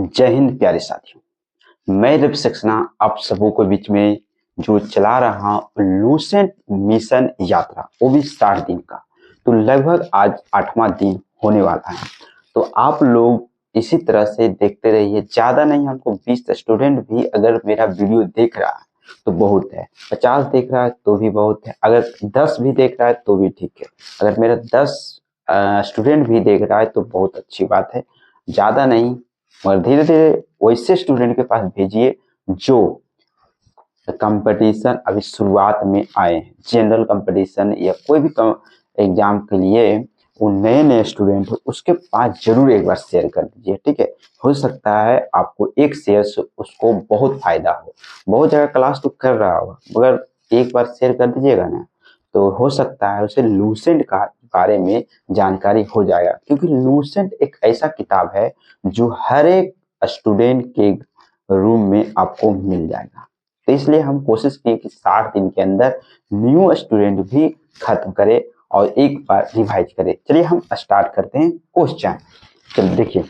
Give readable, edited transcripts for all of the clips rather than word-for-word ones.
जय हिंद प्यारे साथियों, मैं रवि सक्सेना आप सबों को बीच में जो चला रहा हूं लूसेंट मिशन यात्रा, वो भी 60 दिन का। तो लगभग आज 8वां दिन होने वाला है। तो आप लोग इसी तरह से देखते रहिए। ज्यादा नहीं, हमको 20 स्टूडेंट भी अगर मेरा वीडियो देख रहा है तो बहुत है, 50 देख रहा है तो भी बहुत है, अगर 10 भी देख रहा है तो भी ठीक है। अगर मेरा 10 स्टूडेंट भी देख रहा है तो बहुत अच्छी बात है। ज्यादा नहीं, मगर धीरे धीरे वैसे स्टूडेंट के पास भेजिए जो कंपटीशन अभी शुरुआत में आए हैं, जनरल कंपटीशन या कोई भी एग्जाम के लिए वो नए नए स्टूडेंट हो, उसके पास जरूर एक बार शेयर कर दीजिए। ठीक है, हो सकता है आपको एक शेयर से उसको बहुत फायदा हो। बहुत जगह क्लास तो कर रहा होगा, मगर एक बार शेयर कर दीजिएगा ना, तो हो सकता है उसे लूसेंट का बारे में जानकारी हो जाएगा। क्योंकि लूसेंट एक ऐसा किताब है जो हर एक स्टूडेंट के रूम में आपको मिल जाएगा। तो इसलिए हम कोशिश किए कि 60 दिन के अंदर न्यू स्टूडेंट भी खत्म करे और एक बार रिवाइज करे। चलिए हम स्टार्ट करते हैं क्वेश्चन। चलिए देखिए,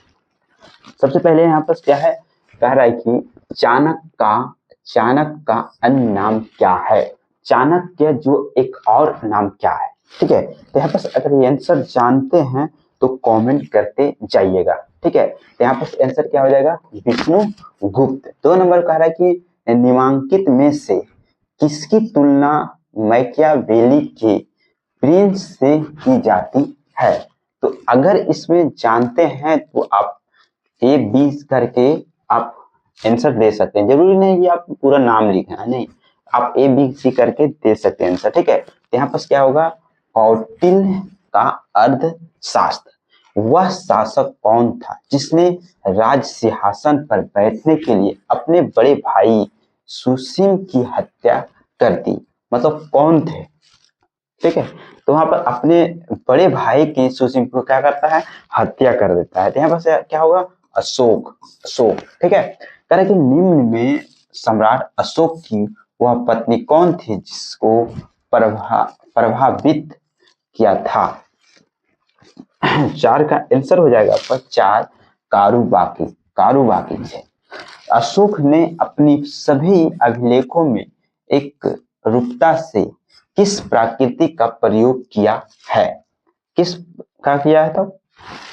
सबसे पहले यहाँ पर क्या है, कह रहा है कि चाणक्य का अन्य नाम क्या है। चाणक्य जो एक और नाम क्या है। ठीक है, तो यहाँ पर अगर ये आंसर जानते हैं तो कमेंट करते जाइएगा। ठीक है, तो यहाँ पर आंसर क्या हो जाएगा, विष्णुगुप्त। 2 नंबर कह रहा है कि निम्नलिखित में से किसकी तुलना मैकियावेली के प्रिंस से की जाती है। तो अगर इसमें जानते हैं तो आप A-B करके आप आंसर दे सकते हैं। जरूरी नहीं कि आप पूरा नाम लिखना, नहीं, आप A-B-C करके दे सकते हैं आंसर। ठीक है, तो यहाँ पर क्या होगा, कौटिल्य का अर्थशास्त्र। वह शासक कौन था जिसने राज सिंहासन पर बैठने के लिए अपने बड़े भाई सुसीम की हत्या कर दी। मतलब कौन थे। ठीक है, तो वहां पर अपने बड़े भाई की सुसीम को क्या करता है, हत्या कर देता है। तो यहाँ पर क्या होगा, अशोक। ठीक है, कह रहे कि निम्न में सम्राट अशोक की वह पत्नी कौन थी जिसको प्रभावित किया था। 4 का आंसर हो जाएगा आपका 4, कारुबाकी थे। अशोक ने अपनी सभी अभिलेखों में एक रूपता से किस प्रकृति का प्रयोग किया है। किस का किया है, तो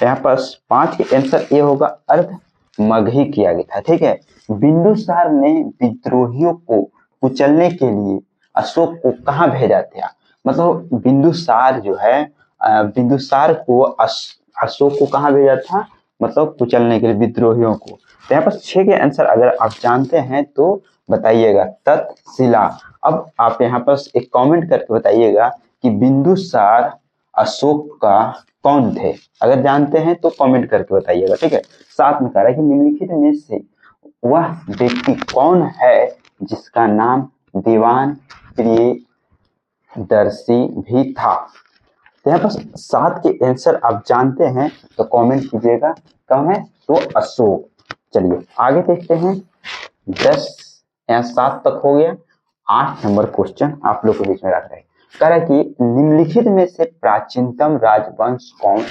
यहाँ पर 5 के आंसर ये होगा, अर्ध मगही किया गया था। ठीक है, बिंदुसार ने विद्रोहियों को कुचलने के लिए अशोक को कहाँ भेजा था। मतलब बिंदुसार जो है, बिंदुसार को अशोक को कहाँ भेजा था, मतलब कुचलने के लिए विद्रोहियों को। तो यहाँ पर 6 के आंसर अगर आप जानते हैं तो बताइएगा, तक्षशिला। अब आप यहाँ पर एक कमेंट करके बताइएगा कि बिंदुसार अशोक का कौन थे। अगर जानते हैं तो कमेंट करके बताइएगा। ठीक है, साथ में कह रहा है कि निम्नलिखित में से वह व्यक्ति कौन है जिसका नाम दीवान प्रियदर्शी भी था। तो यहाँ पर 7 के आंसर आप जानते हैं तो कमेंट कीजिएगा, कौन है, तो अशोक। चलिए आगे देखते हैं। 10 या 7 तक हो गया। 8 नंबर क्वेश्चन आप लोग के बीच में रख रहे हैं। कह रहा है कि निम्नलिखित में से प्राचीनतम राजवंश कौन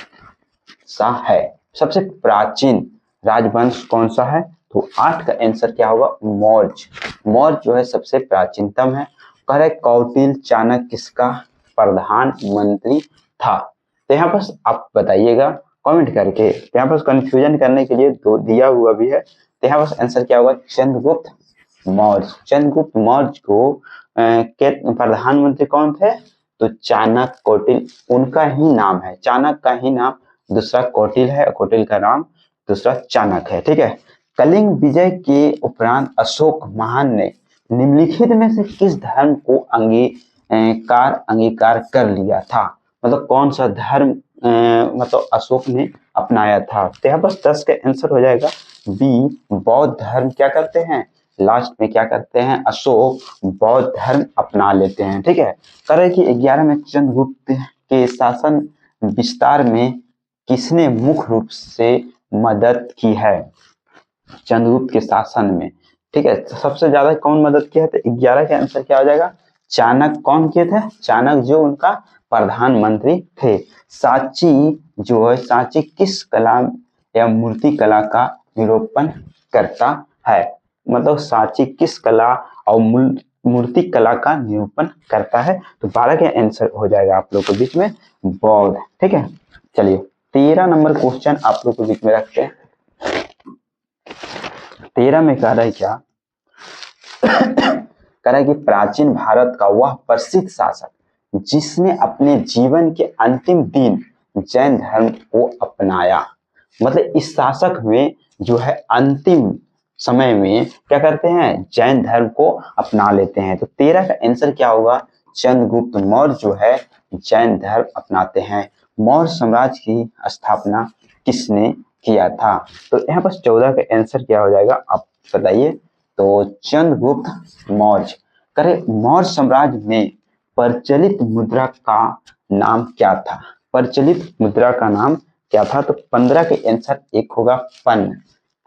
सा है। सबसे प्राचीन राजवंश कौन सा है, तो 8 का आंसर क्या होगा, मौर्य जो है सबसे प्राचीनतम है। कह रहा है कौटिल्य चाणक्य किसका प्रधानमंत्री था। तो यहाँ पर आप बताइएगा कमेंट करके। यहाँ पर कंफ्यूजन करने के लिए दो दिया हुआ भी है। तो यहाँ पर आंसर क्या होगा, चंद्रगुप्त मौर्य को प्रधानमंत्री कौन थे, तो चाणक्य, कौटिल्य उनका ही नाम है। चाणक्य का ही नाम दूसरा कौटिल्य है, कौटिल्य का नाम दूसरा चाणक्य है। ठीक है, कलिंग विजय के उपरांत अशोक महान ने निम्नलिखित में से किस धर्म को अंगीकार कर लिया था। मतलब कौन सा धर्म मतलब अशोक ने अपनाया था। तो यहाँ पर 10 का आंसर हो जाएगा बी, बौद्ध धर्म क्या करते हैं, लास्ट में क्या करते हैं, अशोक बौद्ध धर्म अपना लेते हैं। ठीक है, कह रहे कि 11 में चंद्रगुप्त के शासन विस्तार में किसने मुख्य रूप से मदद की है, चंद्रगुप्त के शासन में। ठीक है, सबसे ज्यादा कौन मदद किया है, तो 11 का आंसर क्या हो जाएगा, चाणक्य। कौन किए थे, चाणक्य जो उनका प्रधानमंत्री थे। सांची जो है, सांची किस कला या मूर्ति कला का निरूपण करता है? मतलब सांची किस कला और मूर्ति कला का निरूपण करता है? तो 12 का आंसर हो जाएगा आप लोग के बीच में बौद्ध। ठीक है, चलिए 13 नंबर क्वेश्चन आप लोग के बीच में रखते हैं। 13 में कह रहा है क्या, कह रहा है कि प्राचीन भारत का वह प्रसिद्ध शासक जिसने अपने जीवन के अंतिम दिन जैन धर्म को अपनाया। मतलब इस शासक में जो है अंतिम समय में क्या करते हैं, जैन धर्म को अपना लेते हैं। तो 13 का आंसर क्या होगा, चंद्रगुप्त मौर्य जो है जैन धर्म अपनाते हैं। मौर्य साम्राज्य की स्थापना किसने किया था? तो यहाँ पर 14 का आंसर क्या हो जाएगा आप बताइए। तो चंद्रगुप्त मौर्य। करे मौर्य साम्राज्य में प्रचलित मुद्रा का नाम क्या था? प्रचलित मुद्रा का नाम क्या था? तो 15 के आंसर एक होगा पन।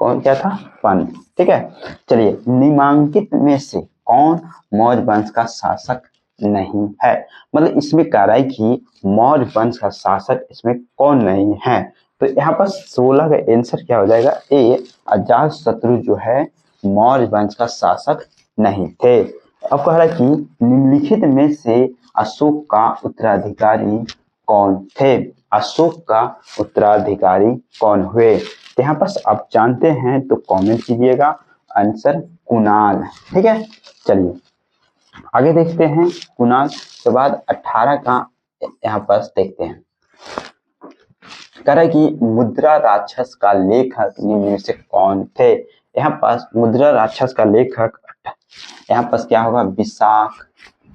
कौन क्या था? पन। ठीक है, चलिए निम्नांकित में से कौन मौर्य वंश का शासक नहीं है? मतलब इसमें कह रहा है कि मौर्य वंश का शासक इसमें कौन नहीं है। तो यहाँ पर 16 का आंसर क्या हो जाएगा, ए अजातशत्रु जो है मौर्य वंश का शासक नहीं थे। अब कह रहा है कि निम्नलिखित में से अशोक का उत्तराधिकारी कौन थे? अशोक का उत्तराधिकारी कौन हुए? तो यहाँ पर आप जानते हैं तो कमेंट कीजिएगा, आंसर कुणाल। ठीक है, चलिए आगे देखते हैं। कुणाल के बाद 18 का यहाँ पर देखते हैं। कह रहा है कि मुद्रा राक्षस का लेखक निम्न में से कौन थे? यहाँ पास मुद्रा राक्षस का लेखक यहाँ पास क्या होगा, विशाख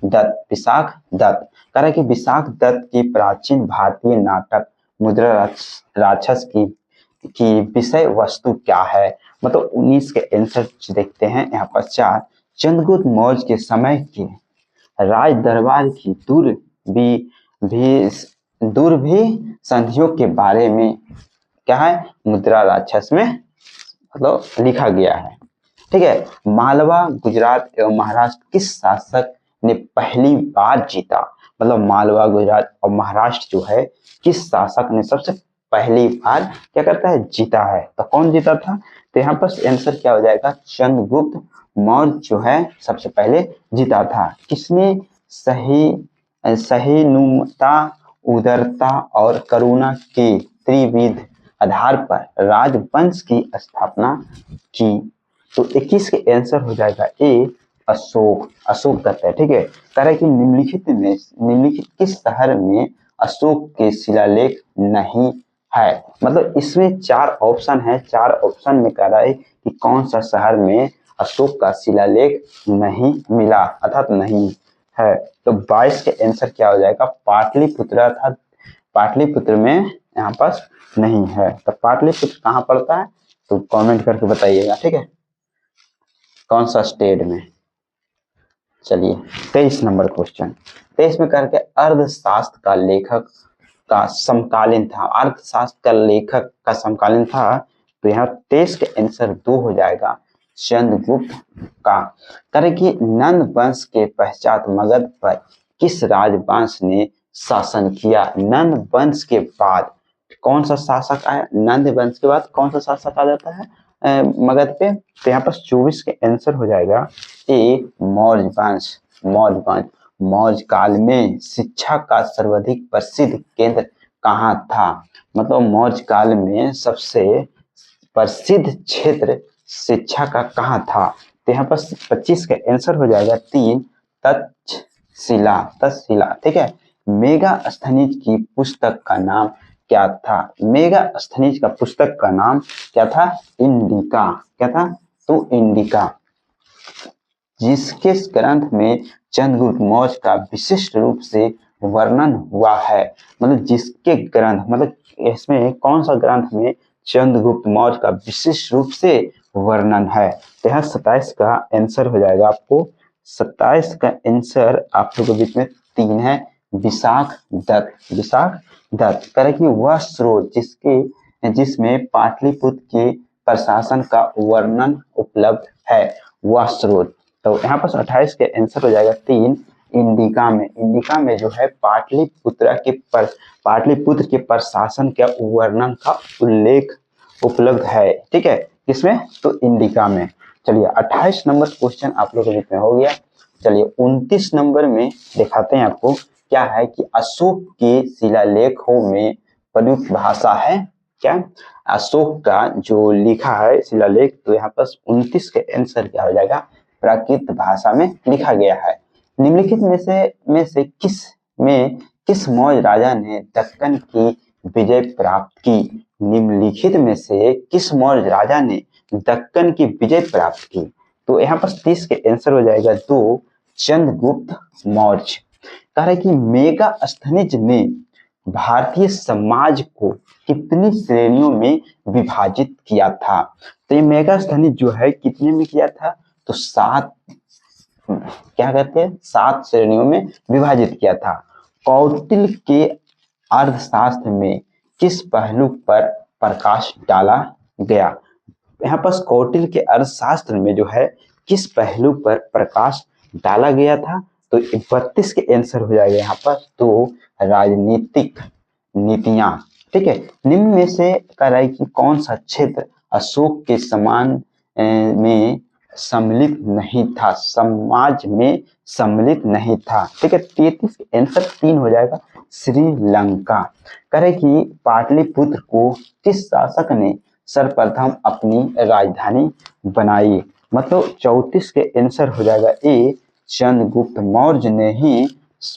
दत्त। विशाख दत्त। कह रहा है कि विशाख दत्त की प्राचीन भारतीय नाटक मुद्रा राक्षस की विषय वस्तु क्या है? मतलब 19 के आंसर देखते हैं यहाँ पर 4। चंद्रगुप्त मौर्य के समय के राज दरबार की दुर्भी संधियों के बारे में क्या है, मुद्रा राक्षस में मतलब लिखा गया है। ठीक है, मालवा गुजरात एवं महाराष्ट्र किस शासक ने पहली बार जीता? मतलब मालवा गुजरात और महाराष्ट्र जो है किस शासक ने सबसे पहली बार क्या करता है, जीता है? तो कौन जीता था? तो यहाँ पर आंसर क्या हो जाएगा, चंद्रगुप्त मौर्य जो है सबसे पहले जीता था। किसने सहिष्णुता, उदारता और करुणा के त्रिविध आधार पर राजवंश की स्थापना की? तो 21 के आंसर हो जाएगा ए अशोक दत्त है। ठीक है, कह रहा है कि निम्नलिखित किस शहर में अशोक के शिलालेख नहीं है? मतलब इसमें 4 ऑप्शन है। 4 ऑप्शन में कह रहा है कि कौन सा शहर में अशोक का शिलालेख नहीं मिला अर्थात नहीं है। तो 22 के आंसर क्या हो जाएगा, पाटलिपुत्र। अर्थात पाटलिपुत्र में यहाँ पास नहीं है। तो पाटलिपुत्र कहाँ पड़ता है तो कमेंट करके बताइएगा। ठीक है, कौन सा स्टेट में? चलिए 23 नंबर क्वेश्चन। 23 में करके अर्थशास्त्र का लेखक का समकालीन था। अर्थशास्त्र का लेखक का समकालीन था तो यहाँ 23 के आंसर 2 हो जाएगा, चंद्रगुप्त का। करें कि नंद वंश के पश्चात मगध पर किस राजवंश ने शासन किया? नंद वंश के बाद कौन सा शासक आया? नंद वंश के बाद कौन सा शासक आ जाता है मगध पे? तो यहाँ पर 24 के आंसर हो जाएगा ए मौर्य वंश। मौर्य काल में शिक्षा का सर्वाधिक प्रसिद्ध केंद्र कहाँ था? मतलब मौर्य काल में सबसे प्रसिद्ध क्षेत्र शिक्षा का कहाँ था? तो यहाँ पर 25 का आंसर हो जाएगा 3 तक्षशिला। ठीक है, मेगास्थनीज की पुस्तक का नाम क्या था? मेगास्थनीज का पुस्तक का नाम क्या था? इंडिका। क्या था? तो इंडिका। जिसके ग्रंथ में चंद्रगुप्त मौर्य का विशिष्ट रूप से वर्णन हुआ है। मतलब जिसके ग्रंथ, मतलब इसमें कौन सा ग्रंथ में चंद्रगुप्त मौर्य का विशिष्ट रूप से वर्णन है? तो यहाँ 27 का आंसर हो जाएगा आपको। 27 का आंसर आप लोगों के बीच में 3 है, विशाख दत्त। करे कि वह स्रोत जिसमें पाटलिपुत्र के प्रशासन का वर्णन उपलब्ध है, वह स्रोत। तो यहाँ पर 28 के आंसर हो जाएगा 3 इंडिका में जो है पाटलिपुत्र के प्रशासन के वर्णन का उल्लेख उपलब्ध है। ठीक है, किसमें? तो इंडिका में। चलिए 28 नंबर क्वेश्चन आप लोगों के बीच में हो गया। चलिए 29 नंबर में दिखाते हैं आपको क्या है कि अशोक के शिलालेखों में प्रयुक्त भाषा है क्या? अशोक का जो लिखा है शिलालेख, तो यहाँ पर 29 के आंसर क्या हो जाएगा? प्राकृत भाषा में लिखा गया है। निम्नलिखित में से किस मौर्य राजा ने दक्कन की विजय प्राप्त की? निम्नलिखित में से किस मौर्य राजा ने दक्कन की विजय प्राप्त की? तो यहाँ पर 30 के आंसर हो जाएगा 2, चंद्रगुप्त मौर्य। कह रहा है कि मेगास्थनीज ने भारतीय समाज को कितनी श्रेणियों में विभाजित किया था? तो ये मेगास्थनीज जो है कितने में किया था? तो 7, क्या कहते हैं, 7 श्रेणियों में विभाजित किया था। कौटिल्य के अर्थशास्त्र में किस पहलू पर प्रकाश डाला गया? यहाँ पर कौटिल्य के अर्थशास्त्र में जो है किस पहलू पर प्रकाश डाला गया था? तो 32 के आंसर हो जाएगा यहाँ पर। तो राजनीतिक नीतियां। ठीक है, निम्न में से कह रहा है कि कौन सा क्षेत्र अशोक के समान में सम्मिलित नहीं था, समाज में सम्मिलित नहीं था। ठीक है, 33 के आंसर 3 हो जाएगा, श्रीलंका। कह रहे कि पाटलिपुत्र को किस शासक ने सर्वप्रथम अपनी राजधानी बनाई? मतलब 34 के आंसर हो जाएगा ए, चंद्रगुप्त मौर्य ने ही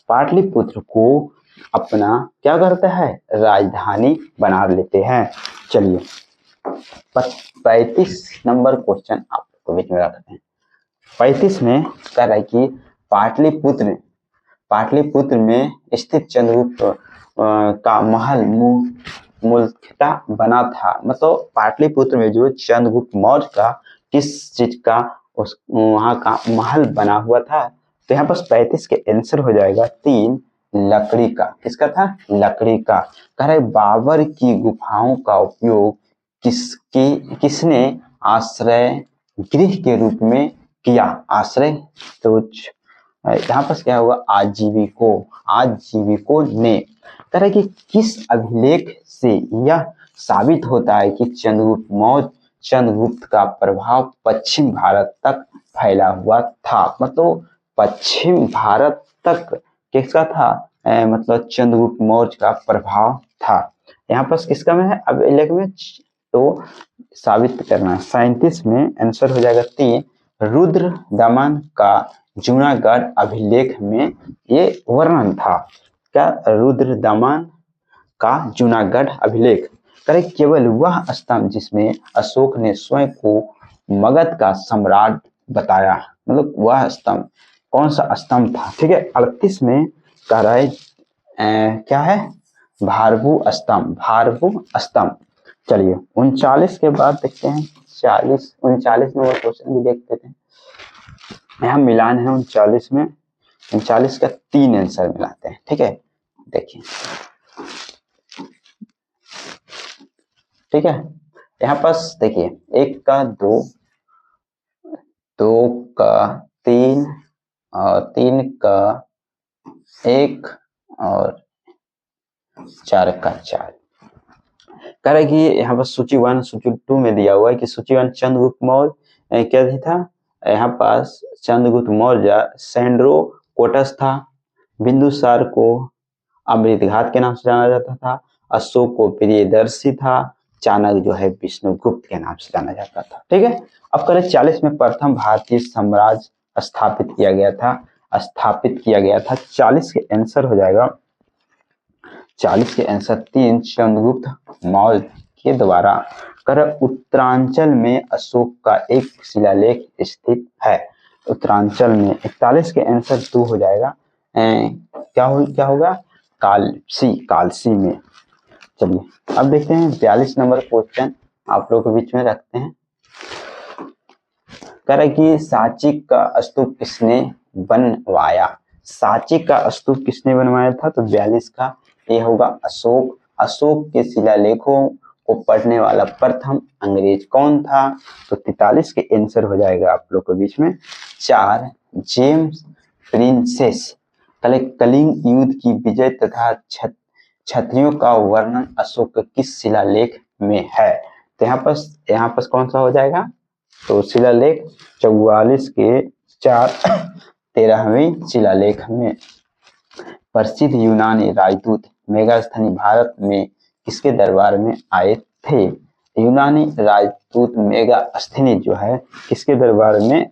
पाटलिपुत्र को अपना क्या करता है? राजधानी बना लेते हैं। चलिए 35 नंबर क्वेश्चन आपको बीच में रखते हैं। 35 में कह रहा है कि पाटलिपुत्र में स्थित चंद्रगुप्त का महल मूलतः बना था। मतलब पाटलिपुत्र में जो चंद्रगुप्त मौर्य का किस चीज का वहां का महल बना हुआ था? तो यहाँ पर 35 के आंसर हो जाएगा 3, लकड़ी का। किसका था? लकड़ी का। कह रहे बाबर की गुफाओं का उपयोग किसने आश्रय गृह के रूप में किया? आश्रय, तो यहाँ पर क्या होगा? आजीविकों ने। कह रहे कि किस अभिलेख से यह साबित होता है कि चंद्रगुप्त का प्रभाव पश्चिम भारत तक फैला हुआ था? मतलब पश्चिम भारत तक किसका था? मतलब चंद्रगुप्त मौर्य का प्रभाव था। यहाँ पर किसका में है अभिलेख में? तो साबित करना। 37 में आंसर हो जाएगा 3, रुद्र दमन का जूनागढ़ अभिलेख में ये वर्णन था। क्या? रुद्र दमन का जूनागढ़ अभिलेख। करे केवल वह स्तंभ जिसमें अशोक ने स्वयं को मगध का सम्राट बताया, मतलब वह स्तंभ कौन सा स्तंभ था? ठीक है, 38 में कह रहा है क्या है? भारभू स्तंभ। चलिए 39 के बाद देखते हैं 39 में वो क्वेश्चन भी देखते थे। यहाँ मिलान है 39 में, 39 का 3 आंसर मिलाते हैं। ठीक है, देखिए ठीक है, यहाँ पास देखिए 1 का 2, 2 का 3 और 3 का 1 और 4 का 4। कह रहा है कि यहाँ पर सूची 1 सूची 2 में दिया हुआ है कि सूची 1 चंद्रगुप्त मौर्य क्या था? यहाँ पास चंद्रगुप्त मौर्य सैंड्रोकोटस था, बिंदुसार को अमृतघात के नाम से जाना जाता था, अशोक को प्रियदर्शी था, चाणक्य जो है विष्णुगुप्त के नाम से जाना जाता था। ठीक है, अब करें 40 में प्रथम भारतीय साम्राज्य स्थापित किया गया था। 40 के आंसर हो जाएगा, 40 के आंसर 3, चंद्रगुप्त मौर्य के द्वारा। कर उत्तरांचल में अशोक का एक शिलालेख स्थित है। उत्तरांचल में 41 के आंसर 2 हो जाएगा। क्या होगा? कालसी में। चलिए अब देखते हैं 42 नंबर क्वेश्चन आप लोग के बीच में रखते हैं। कह रहा है कि सांची का स्तूप किसने बनवाया? सांची का स्तूप किसने बनवाया था? तो 42 का ये होगा अशोक के शिलालेखों को पढ़ने वाला प्रथम अंग्रेज कौन था? तो 43 के आंसर हो जाएगा आप लोग के बीच में 4, जेम्स प्रिंसेस। कलिंग युद्ध की विजय तथा क्षत्रियों का वर्णन अशोक के किस शिलालेख में है? तो यहाँ पर कौन सा हो जाएगा, तो शिलालेख 44 के 4 13वें शिलालेख में प्रसिद्ध यूनानी राजदूत मेगास्थनी भारत में किसके दरबार में आए थे। यूनानी राजदूत मेगास्थनी जो है किसके दरबार में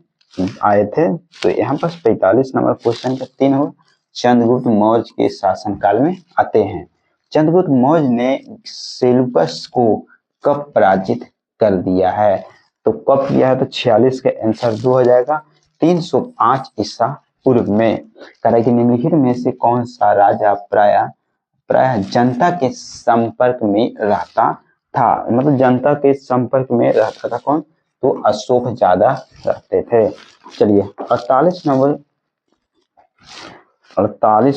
आए थे। तो यहाँ पर 45 नंबर क्वेश्चन का 3 होगा। चंद्रगुप्त मौर्य के शासनकाल में आते हैं। चंद्रगुप्त मौर्य ने सेल्यूकस को कब पराजित कर दिया है, तो कब किया है, तो 46 का आंसर 2 हो जाएगा। 305 ईसा पूर्व में। कह कि निम्नलिखित में से कौन सा राजा प्राय जनता के संपर्क में रहता था, मतलब जनता के संपर्क में रहता था कौन, तो अशोक ज्यादा रहते थे। चलिए 48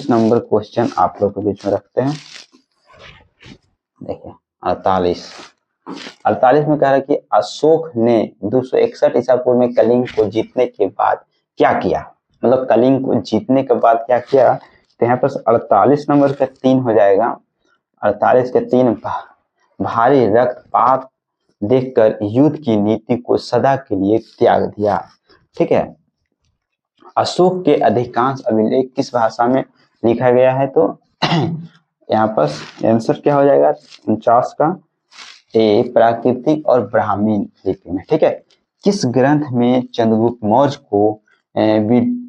नंबर क्वेश्चन आप लोग के बीच में रखते हैं। देखिए 48 में कह रहा है कि अशोक ने 261 ईसा पूर्व में कलिंग को जीतने के बाद क्या किया, मतलब कलिंग को जीतने के बाद क्या किया। तो यहाँ पर 48 नंबर का 3 हो जाएगा। 48 के 3 भारी रक्तपात देखकर युद्ध की नीति को सदा के लिए त्याग दिया। ठीक है, अशोक के अधिकांश अभिलेख किस भाषा में लिखा गया है, तो यहाँ पर आंसर क्या हो जाएगा 49 का ए प्राकृतिक और ब्राह्मी लिपि में। ठीक है, किस ग्रंथ में चंद्रगुप्त मौर्य को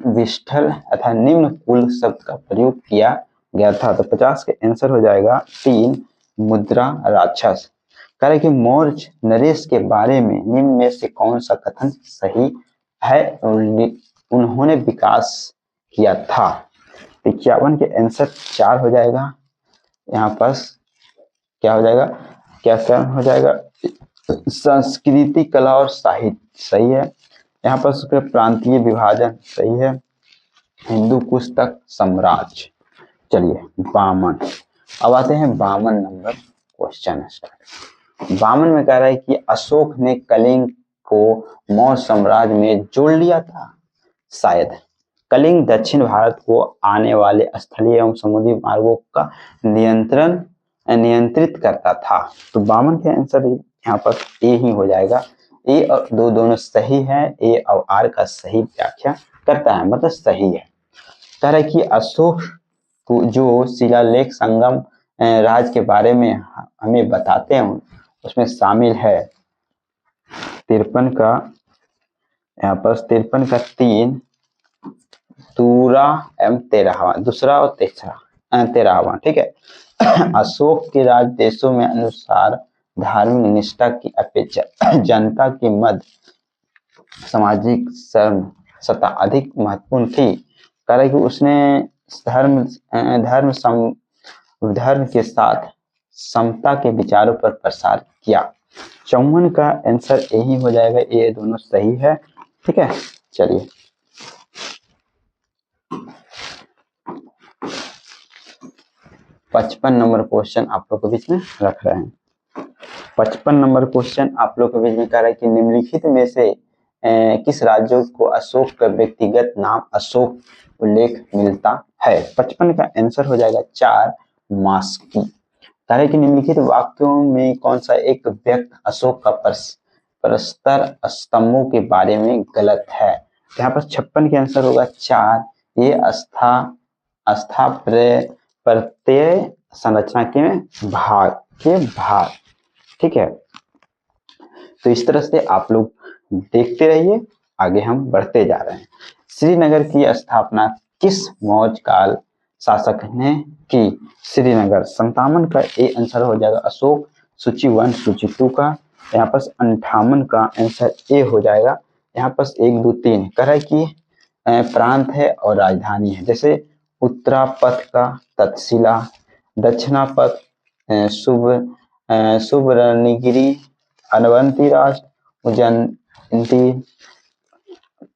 विष्ठल अथवा निम्न कुल शब्द का प्रयोग किया गया था, तो 50 के आंसर हो जाएगा 3 मुद्रा राक्षस। कह रहे कि मौर्य नरेश के बारे में निम्न में से कौन सा कथन सही है, उन्होंने विकास किया था। 51 के आंसर 4 हो जाएगा। यहाँ पर क्या हो जाएगा, क्या हो जाएगा, संस्कृति कला और साहित्य सही है। यहाँ पर उसके प्रांतीय विभाजन सही है। हिंदू कुश तक साम्राज्य। चलिए 52, अब आते हैं 52 नंबर क्वेश्चन स्टार्ट। 52 में कह रहा है कि अशोक ने कलिंग को मौर्य साम्राज्य में जोड़ लिया था। शायद कलिंग दक्षिण भारत को आने वाले स्थलीय एवं समुद्री मार्गों का नियंत्रित करता था। तो 52 के आंसर यहाँ पर ए ही हो जाएगा। ए और दो दोनों सही है, ए और आर का सही व्याख्या करता है, मतलब सही है। कह रहा है कि अशोक को जो शिलालेख संगम राज के बारे में हमें बताते हैं उसमें शामिल है 53 का, यहाँ पर 53 का 3 दूसरा एवं 13वां। ठीक है, अशोक के राज देशों में अनुसार धार्मिक निष्ठा की अपेक्षा जनता की मध्य सामाजिक सत्ता अधिक महत्वपूर्ण थी। कह कि उसने धर्म के साथ समता के विचारों पर प्रसार किया। 54 का आंसर यही हो जाएगा, ये दोनों सही है। ठीक है, चलिए 55 नंबर क्वेश्चन आप लोग के बीच में रख रहे हैं। 55 नंबर क्वेश्चन आप लोग के बीच में कह रहा है कि निम्नलिखित में से किस राज्य को अशोक का व्यक्तिगत नाम अशोक उल्लेख मिलता है। 55 का आंसर हो जाएगा 4 मास्की। कह रहे कि निम्नलिखित वाक्यों में कौन सा एक व्यक्ति अशोक का परस्पर स्तंभों के बारे में गलत है। यहाँ पर 56 के आंसर होगा 4, ये आस्था प्रत्यय संरचना के भाग। ठीक है, तो इस तरह से आप लोग देखते रहिए, आगे हम बढ़ते जा रहे हैं। श्रीनगर की स्थापना किस मौर्य काल शासक ने की। श्रीनगर 57 का ए आंसर हो जाएगा अशोक। सूची 1 सूची 2 का यहाँ पर 58 का आंसर ए हो जाएगा। यहाँ पर 1 2 3 कह रहा है कि प्रांत है और राजधानी है, जैसे उत्तरापथ का तक्षशिला, दक्षिणापथ सुवर्णगिरी, अनवंती राष्ट्र उज्जैनी,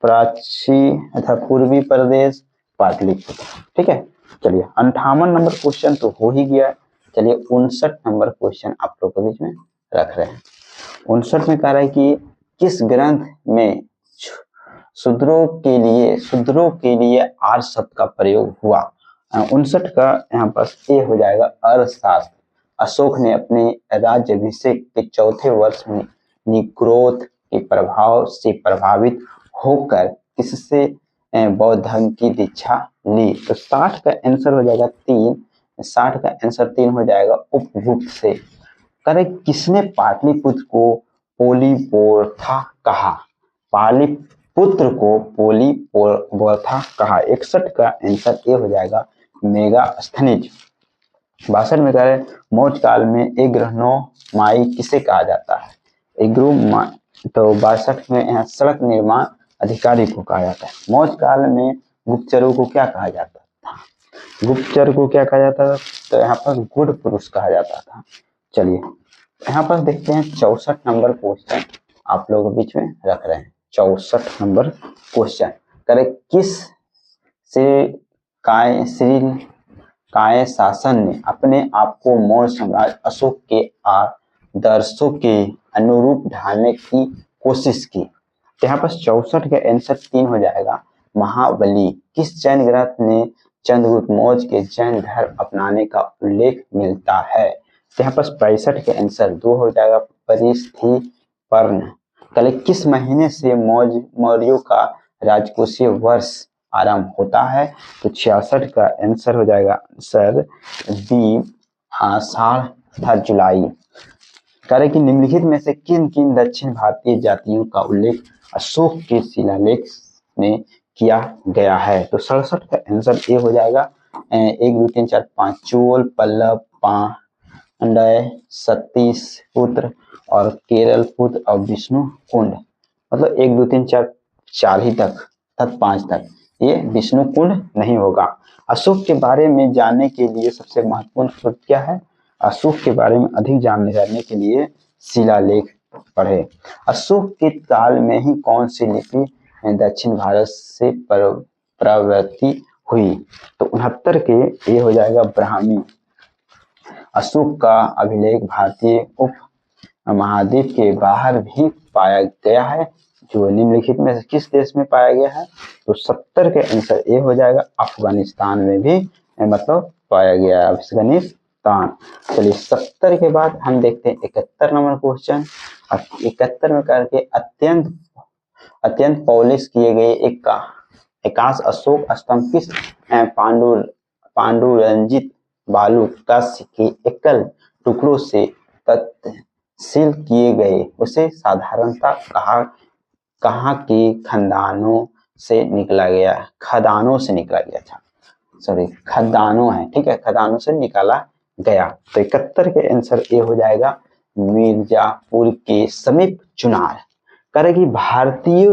प्राची अथवा पूर्वी प्रदेश पाटलिपुत्र। ठीक है, चलिए 58 नंबर क्वेश्चन तो हो ही गया। चलिए 59 नंबर क्वेश्चन आप लोग के बीच में रख रहे हैं। 59 में कह रहा है कि किस ग्रंथ में शूद्रों के लिए आर्य शब्द का प्रयोग हुआ। 59 का यहाँ पर ए हो जाएगा अर्थशास्त्र। अशोक ने अपने राज्याभिषेक के चौथे वर्ष में निग्रोध के प्रभाव से प्रभावित होकर किससे बौद्ध धर्म की दीक्षा ली? तो 60 का आंसर हो जाएगा 3। 60 का आंसर 3 हो जाएगा उपयुक्त से। करेक्ट, किसने पाटलिपुत्र को पोलिपोर्था कहा? पाटलिपुत्र को पोलिपोर्था कहा। 61 का आंसर ए हो जाएगा मेगास्थनीज। 62 में कह रहे मौर्य काल में एग्रहनो माई किसे कहा जाता है? तो 62 में यहाँ सड़क निर्माण अधिकारी को कहा जाता है। मौर्य काल में गुप्तचरों को क्या कहा जाता था? गुप्तचर को क्या कहा जाता था? तो यहाँ पर गुड़ पुरुष कहा जाता था। चलिए यहाँ पर देखते हैं 64 नंबर क्वेश्चन आप लोग बीच में रख रहे हैं। 64 नंबर क्वेश्चन करे किस से काय शासन ने अपने आप को मौर्य सम्राट अशोक के आदर्शों के अनुरूप ढालने की कोशिश की? तो यहाँ पर 64 का आंसर 3 हो जाएगा महाबली। किस जैन ग्रंथ में चंद्रगुप्त मौर्य के जैन धर्म अपनाने का उल्लेख मिलता है? तो यहाँ पर 65 के आंसर 2 हो जाएगा परिस्थि कल किस महीने से मौर्यों का राजकोषीय वर्ष आरंभ होता है? तो 66 का आंसर हो जाएगा सर बी आषाढ़ तथा जुलाई। करे कि निम्नलिखित में से किन किन दक्षिण भारतीय जातियों का उल्लेख अशोक के शिलालेख में किया गया है? तो 67 का आंसर ए हो जाएगा 1 2 3 4 5 चोल, पल्लव, पांड्य, सतीश पुत्र और केरल पुत्र और विष्णु कुंड। मतलब 1 2 3 4 4 ही तक 5 तक ये विष्णु कुंड नहीं होगा। अशोक के बारे में जानने के लिए सबसे महत्वपूर्ण स्रोत क्या है? अशोक के बारे में अधिक जानने के लिए शिलालेख पढ़े। अशोक के काल में ही कौन सी लिपि दक्षिण भारत से प्रवृत्ति हुई? तो 69 के ये हो जाएगा ब्राह्मी। अशोक का अभिलेख भारतीय उप महाद्वीप के बाहर भी पाया गया है। जो निम्नलिखित में से किस देश में पाया गया है? तो 70 के आंसर ए हो जाएगा अफगानिस्तान में भी मतलब पाया गया है। अफगानिस्तान। चलिए 70 के बाद हम देखते हैं 71 नंबर क्वेश्चन। 71 में करके अत्यंत पॉलिश किए गए एकांश अशोक स्तंभ किस पांडुरंजित बालू कस्य के एकल टुकड़ों से तत्सील किए गए उसे साधारणतः कहाँ के खदानों से निकला गया था? सॉरी, खदानों है, ठीक है, खदानों से निकाला गया। तो 71 के आंसर ए हो जाएगा मिर्जापुर के समीप चुनार। करेगी भारतीय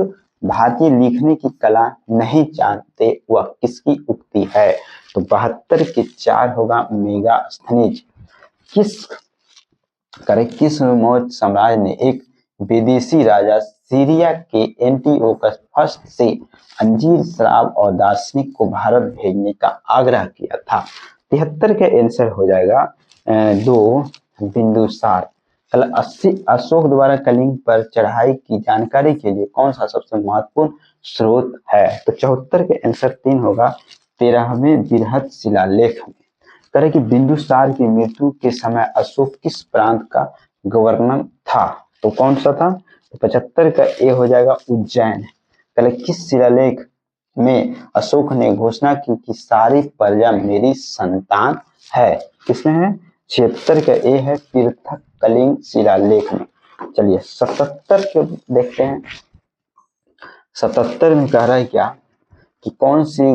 लिखने की कला नहीं जानते वह किसकी उक्ति है? तो 72 के 4 होगा मेगास्थनीज। किस मौर्य साम्राज्य ने एक विदेशी राजा सीरिया के एंटिओकस फर्स्ट से अंजीर, शराब और दार्शनिक को भारत भेजने का आग्रह किया था? 73 का आंसर हो जाएगा 2 बिंदुसार। अशोक द्वारा कलिंग पर चढ़ाई की जानकारी के लिए कौन सा सबसे महत्वपूर्ण स्रोत है? तो 74 के आंसर 3 होगा 13वें बृहत शिलालेख में। करे कि बिंदुसार की मृत्यु के समय अशोक किस प्रांत का गवर्नर था? तो कौन सा था? तो 75 का ए हो जाएगा उज्जैन। पहले किस शिलालेख में अशोक ने घोषणा की कि सारी प्रजा मेरी संतान है? किसमें है? 76 का ए है पृथक कलिंग शिलालेख में। चलिए 77 के देखते हैं। 77 में कह रहा है क्या कि कौन सी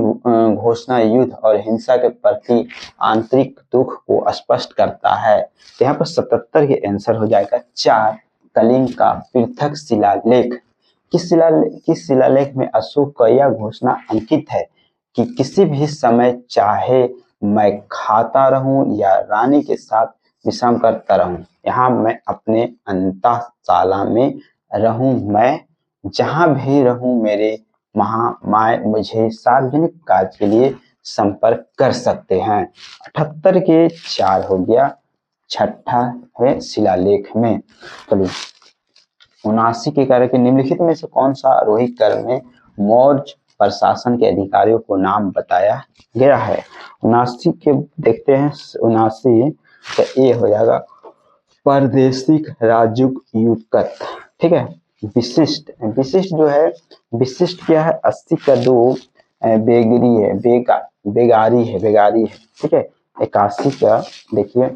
घोषणा युद्ध और हिंसा के प्रति आंतरिक दुख को स्पष्ट करता है? तो यहाँ पर 77 के आंसर हो जाएगा 4 कलिंग का पृथक शिलालेख। किस शिलालेख में अशोक का यह घोषणा अंकित है कि किसी भी समय चाहे मैं खाता रहूं या रानी के साथ विश्राम करता रहूं, यहाँ मैं अपने अंतःशाला में रहूं, मैं जहां भी रहूं मेरे माय मुझे सार्वजनिक कार्य के लिए संपर्क कर सकते हैं। 78 के 4 हो गया 6ठा शिलालेख में। चलिए 79 के कार्य के निम्नलिखित में से कौन सा आरोही क्रम में मौर्य प्रशासन के अधिकारियों को नाम बताया गया है? 79 के देखते हैं। 79 तो ये हो जाएगा प्रादेशिक राजयुग युगत। ठीक है। विशिष्ट, विशिष्ट जो है, विशिष्ट क्या है, 80 का 2 बेगरी है, बेगारी है, बेगारी है। ठीक है। 81 का देखिए,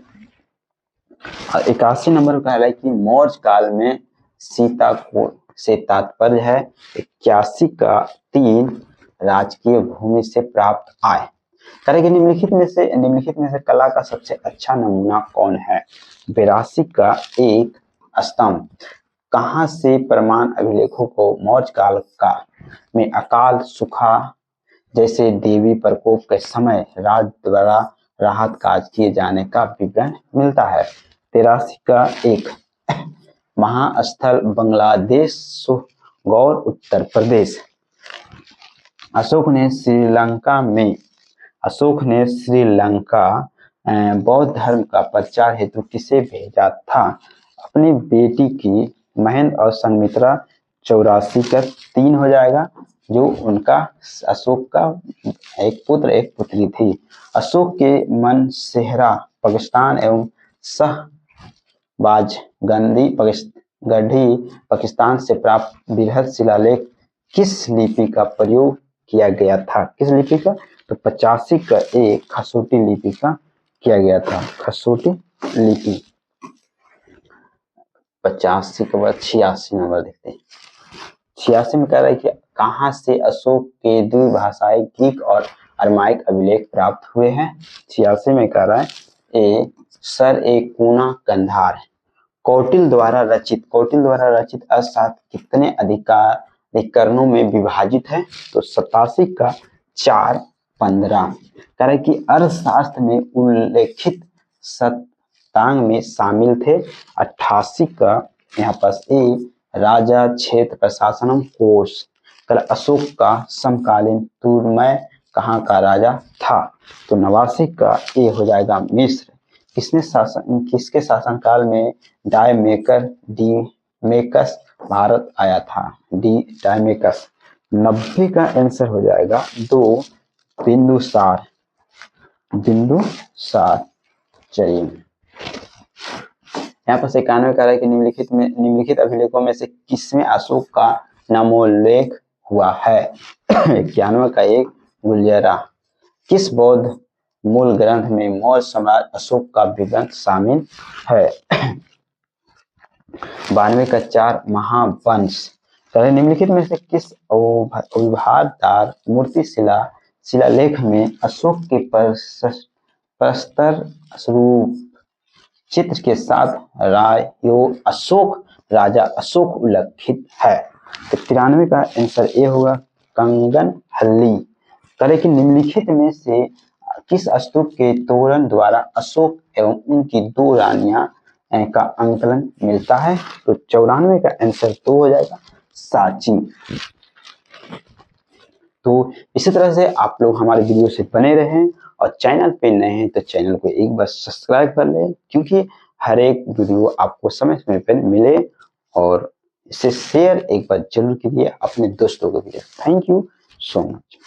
81 नंबर का है कि मौर्य काल में सीता को से तात्पर्य है। 81 का 3 राजकीय भूमि से प्राप्त आय। करेंगे निम्नलिखित में से कला का सबसे अच्छा नमूना कौन है। 82 का 1 स्तंभ। कहाँ से प्रमाण अभिलेखों को मौर्य काल का में अकाल सुखा जैसे देवी प्रकोप के समय राज द्वारा राहत काज किए जाने का विवरण मिलता है। 83 का 1 महास्थल बांग्लादेश गौर उत्तर प्रदेश। अशोक ने श्रीलंका बौद्ध धर्म का प्रचार हेतु किसे भेजा था। अपनी बेटी की महेंद्र और संमित्रा। 84 का 3 हो जाएगा, जो उनका अशोक का एक पुत्र एक पुत्री थी। अशोक के मन सेहरा पाकिस्तान एवं शहबाज गढ़ी पाकिस्तान से प्राप्त बृहद शिलालेख किस लिपि का प्रयोग किया गया था। किस लिपि का, तो 85 का 1 खसोटी लिपि का किया गया था। खसोटी लिपि। 85 के बाद 86 नंबर देखते हैं। 86 में कह रहा है कि कहाँ से अशोक के द्विभाषाई ग्रीक और अरमाइक अभिलेख प्राप्त हुए हैं। 86 में कह रहा है ए सर ए कूना कंधार। कौटिल्य द्वारा रचित अर्थशास्त्र कितने अधिकरणों में विभाजित है, तो 87 का 4 15। कह रहे कि अर्थशास्त्र में उल्लेखित सप्तांग में शामिल थे। 88 का यहाँ पास ए राजा क्षेत्र प्रशासनम कोश। कल अशोक का समकालीन तुर्मय कहाँ का राजा था, तो 89 का ए हो जाएगा मिस्र। किसके शासनकाल में डायमेकस भारत आया था। डायमेकस। 90 का आंसर हो जाएगा 2 बिंदुसार। चलिए यहाँ पर 91 कह रहा है कि निम्नलिखित अभिलेखों में से किसमें अशोक का नामोल्लेख हुआ है। 91 का 1 गुलजरा। किस बौद्ध मूल ग्रंथ में मौर्य सम्राट अशोक का विवरण शामिल है। 92 का 4 महावंश। निम्नलिखित में से किस उभारदार मूर्ति शिलालेख में अशोक के प्रस्तर स्वरूप चित्र के साथ राजा अशोक उल्लेखित है। तो 93 का आंसर ए होगा कंगन हल्ली। करे कि निम्नलिखित में से किस स्तूप के तोरण द्वारा अशोक एवं उनकी 2 रानियां का अंकलन मिलता है, तो 94 का आंसर तो हो जाएगा सांची। तो इसी तरह से आप लोग हमारे वीडियो से बने रहें और चैनल पे नए हैं तो चैनल को एक बार सब्सक्राइब कर लें, क्योंकि हर एक वीडियो आपको समय समय पर मिले। और इसे शेयर एक बार जरूर कीजिए अपने दोस्तों को भी। Thank you so much.